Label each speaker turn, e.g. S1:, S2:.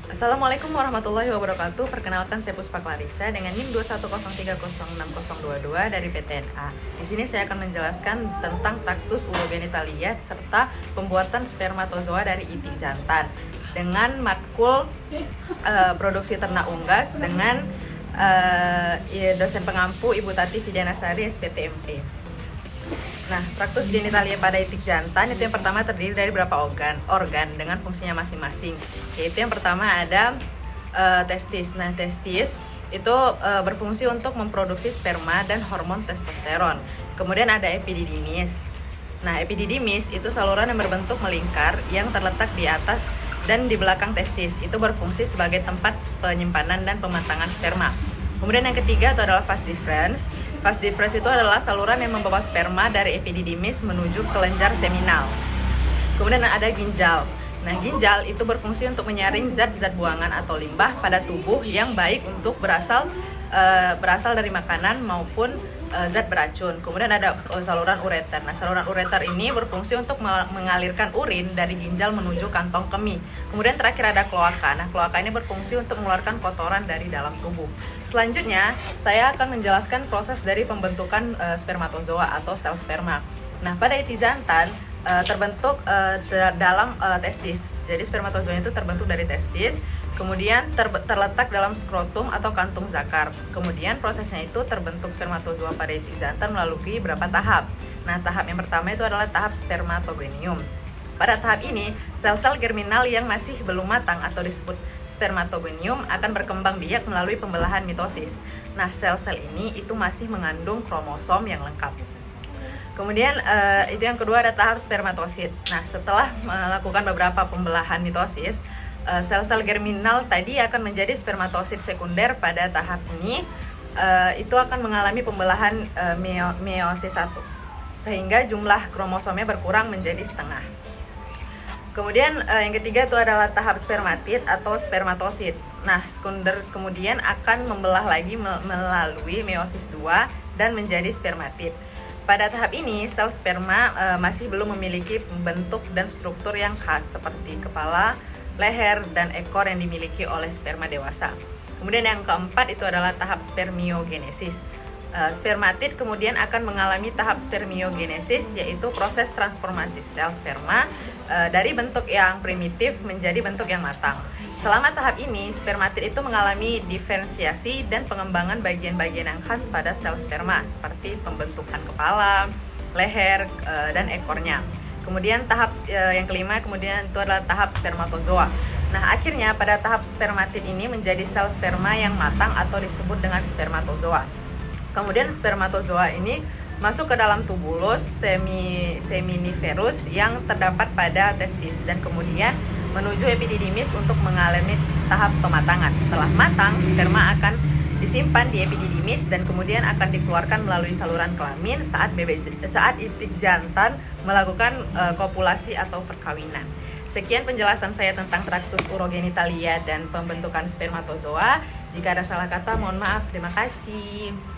S1: Assalamualaikum warahmatullahi wabarakatuh. Perkenalkan, saya Puspa Clarissa dengan NIM 210306022 dari PTNA. Di sini saya akan menjelaskan tentang traktus urogenitalia serta pembuatan spermatozoa dari itik jantan dengan matkul produksi ternak unggas dengan dosen pengampu Ibu Tati Vidianasari SPTMP. Nah, traktus genitalia pada itik jantan itu yang pertama terdiri dari beberapa organ dengan fungsinya masing-masing. Yaitu yang pertama ada testis. Nah, testis itu berfungsi untuk memproduksi sperma dan hormon testosteron. Kemudian ada epididymis. Nah, epididymis itu saluran yang berbentuk melingkar yang terletak di atas dan di belakang testis. Itu berfungsi sebagai tempat penyimpanan dan pematangan sperma. Kemudian yang ketiga itu adalah vas deferens. Vas deferens itu adalah saluran yang membawa sperma dari epididymis menuju kelenjar seminal. Kemudian ada ginjal. Nah, ginjal itu berfungsi untuk menyaring zat-zat buangan atau limbah pada tubuh yang baik untuk berasal dari makanan maupun zat beracun. Kemudian ada saluran ureter. Nah, saluran ureter ini berfungsi untuk mengalirkan urin dari ginjal menuju kantong kemih. Kemudian terakhir ada kloaka. Nah, kloaka ini berfungsi untuk mengeluarkan kotoran dari dalam tubuh. Selanjutnya, saya akan menjelaskan proses dari pembentukan spermatozoa atau sel sperma. Nah, pada itik jantan terbentuk dalam testis. Jadi spermatozoa itu terbentuk dari testis, kemudian terletak dalam skrotum atau kantung zakar. Kemudian prosesnya itu terbentuk spermatozoa pada itik jantan melalui beberapa tahap. Nah, tahap yang pertama itu adalah tahap spermatogonium. Pada tahap ini, sel-sel germinal yang masih belum matang atau disebut spermatogonium akan berkembang biak melalui pembelahan mitosis. Nah, sel-sel ini itu masih mengandung kromosom yang lengkap. Kemudian itu yang kedua ada tahap spermatosit. Nah, setelah melakukan beberapa pembelahan mitosis, sel-sel germinal tadi akan menjadi spermatosit sekunder. Pada tahap ini itu akan mengalami pembelahan meiosis 1 sehingga jumlah kromosomnya berkurang menjadi setengah. Kemudian yang ketiga itu adalah tahap spermatid atau spermatosit. Nah, sekunder kemudian akan membelah lagi melalui meiosis 2 dan menjadi spermatid. Pada tahap ini, sel sperma masih belum memiliki bentuk dan struktur yang khas seperti kepala, leher, dan ekor yang dimiliki oleh sperma dewasa. Kemudian yang keempat itu adalah tahap spermiogenesis. Spermatid kemudian akan mengalami tahap spermiogenesis, yaitu proses transformasi sel sperma dari bentuk yang primitif menjadi bentuk yang matang. Selama tahap ini, spermatid itu mengalami diferensiasi dan pengembangan bagian-bagian yang khas pada sel sperma, seperti pembentukan kepala, leher, dan ekornya. Kemudian tahap yang kelima kemudian itu adalah tahap spermatozoa. Nah, akhirnya pada tahap spermatid ini menjadi sel sperma yang matang atau disebut dengan spermatozoa. Kemudian spermatozoa ini masuk ke dalam tubulus seminiferus yang terdapat pada testis dan kemudian menuju epididymis untuk mengalami tahap pematangan. Setelah matang, sperma akan disimpan di epididymis dan kemudian akan dikeluarkan melalui saluran kelamin saat itik jantan melakukan kopulasi atau perkawinan. Sekian penjelasan saya tentang traktus urogenitalia dan pembentukan spermatozoa. Jika ada salah kata, mohon maaf. Terima kasih.